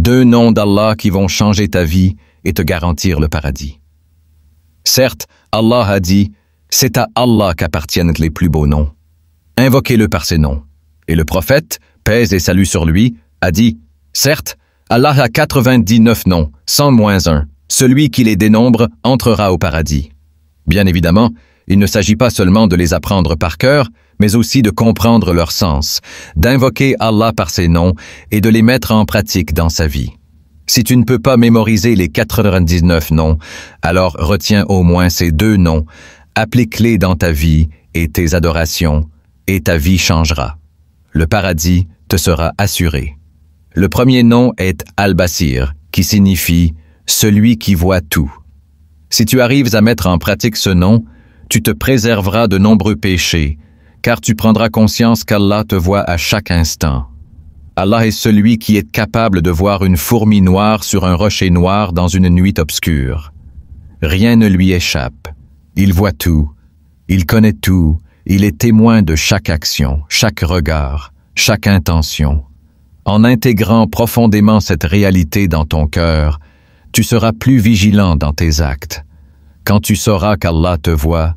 2 noms d'Allah qui vont changer ta vie et te garantir le paradis. Certes, Allah a dit, c'est à Allah qu'appartiennent les plus beaux noms. Invoquez-le par ses noms. Et le prophète, paix et salut sur lui, a dit, certes, Allah a 99 noms, 100 moins 1. Celui qui les dénombre entrera au paradis. Bien évidemment, il ne s'agit pas seulement de les apprendre par cœur, mais aussi de comprendre leur sens, d'invoquer Allah par ses noms et de les mettre en pratique dans sa vie. Si tu ne peux pas mémoriser les 99 noms, alors retiens au moins ces 2 noms, applique-les dans ta vie et tes adorations, et ta vie changera. Le paradis te sera assuré. Le premier nom est Al-Basir, qui signifie « celui qui voit tout ». Si tu arrives à mettre en pratique ce nom, tu te préserveras de nombreux péchés, car tu prendras conscience qu'Allah te voit à chaque instant. Allah est celui qui est capable de voir une fourmi noire sur un rocher noir dans une nuit obscure. Rien ne lui échappe. Il voit tout, il connaît tout, il est témoin de chaque action, chaque regard, chaque intention. En intégrant profondément cette réalité dans ton cœur, tu seras plus vigilant dans tes actes. Quand tu sauras qu'Allah te voit,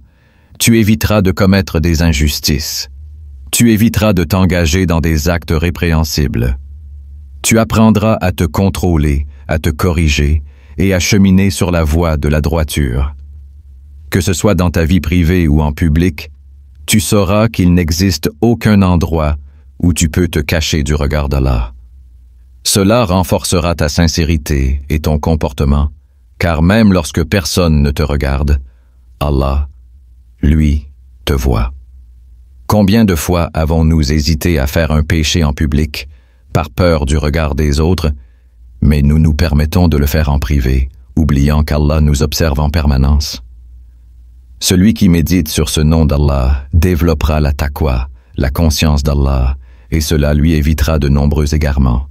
tu éviteras de commettre des injustices. Tu éviteras de t'engager dans des actes répréhensibles. Tu apprendras à te contrôler, à te corriger et à cheminer sur la voie de la droiture. Que ce soit dans ta vie privée ou en public, tu sauras qu'il n'existe aucun endroit où tu peux te cacher du regard d'Allah. Cela renforcera ta sincérité et ton comportement, car même lorsque personne ne te regarde, Allah, lui, te voit. Combien de fois avons-nous hésité à faire un péché en public, par peur du regard des autres, mais nous nous permettons de le faire en privé, oubliant qu'Allah nous observe en permanence? Celui qui médite sur ce nom d'Allah développera la taqwa, la conscience d'Allah, et cela lui évitera de nombreux égarements.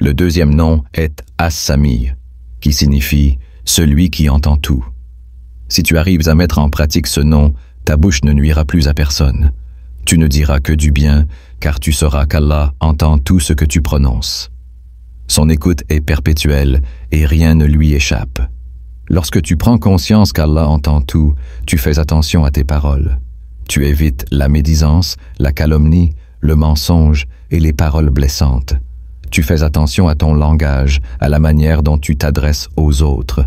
Le deuxième nom est As-Sami, qui signifie « celui qui entend tout ». Si tu arrives à mettre en pratique ce nom, ta bouche ne nuira plus à personne. Tu ne diras que du bien, car tu sauras qu'Allah entend tout ce que tu prononces. Son écoute est perpétuelle et rien ne lui échappe. Lorsque tu prends conscience qu'Allah entend tout, tu fais attention à tes paroles. Tu évites la médisance, la calomnie, le mensonge et les paroles blessantes. Tu fais attention à ton langage, à la manière dont tu t'adresses aux autres.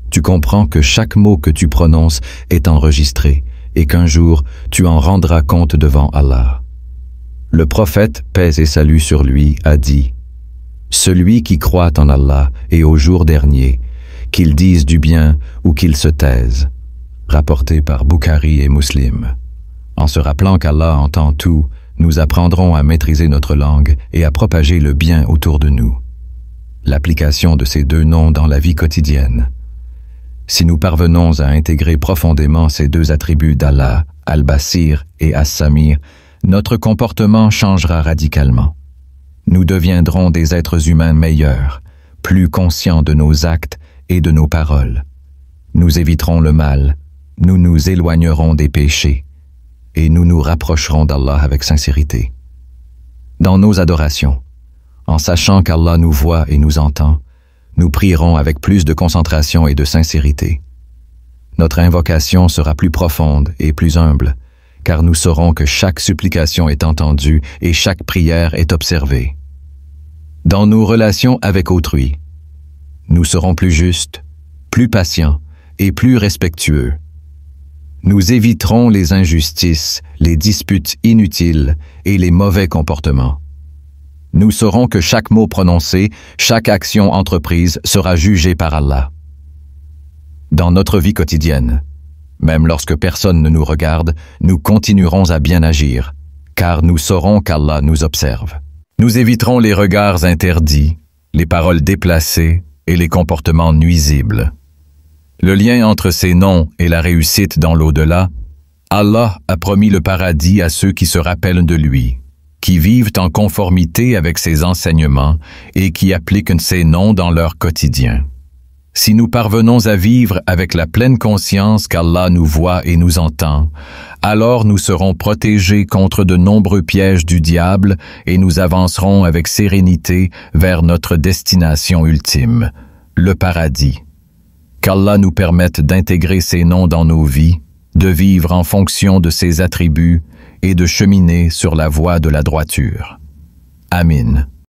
Tu comprends que chaque mot que tu prononces est enregistré et qu'un jour, tu en rendras compte devant Allah. Le prophète, paix et salut sur lui, a dit « Celui qui croit en Allah et au jour dernier, qu'il dise du bien ou qu'il se taise. » Rapporté par Bukhari et Muslim. En se rappelant qu'Allah entend tout, nous apprendrons à maîtriser notre langue et à propager le bien autour de nous. L'application de ces 2 noms dans la vie quotidienne. Si nous parvenons à intégrer profondément ces 2 attributs d'Allah, Al-Basir et As-Sami, notre comportement changera radicalement. Nous deviendrons des êtres humains meilleurs, plus conscients de nos actes et de nos paroles. Nous éviterons le mal, nous nous éloignerons des péchés, et nous nous rapprocherons d'Allah avec sincérité. Dans nos adorations, en sachant qu'Allah nous voit et nous entend, nous prierons avec plus de concentration et de sincérité. Notre invocation sera plus profonde et plus humble, car nous saurons que chaque supplication est entendue et chaque prière est observée. Dans nos relations avec autrui, nous serons plus justes, plus patients et plus respectueux. Nous éviterons les injustices, les disputes inutiles et les mauvais comportements. Nous saurons que chaque mot prononcé, chaque action entreprise sera jugée par Allah. Dans notre vie quotidienne, même lorsque personne ne nous regarde, nous continuerons à bien agir, car nous saurons qu'Allah nous observe. Nous éviterons les regards interdits, les paroles déplacées et les comportements nuisibles. Le lien entre ces noms et la réussite dans l'au-delà, Allah a promis le paradis à ceux qui se rappellent de lui, qui vivent en conformité avec ses enseignements et qui appliquent ces noms dans leur quotidien. Si nous parvenons à vivre avec la pleine conscience qu'Allah nous voit et nous entend, alors nous serons protégés contre de nombreux pièges du diable et nous avancerons avec sérénité vers notre destination ultime, le paradis. Qu'Allah nous permette d'intégrer ces noms dans nos vies, de vivre en fonction de ses attributs et de cheminer sur la voie de la droiture. Amin.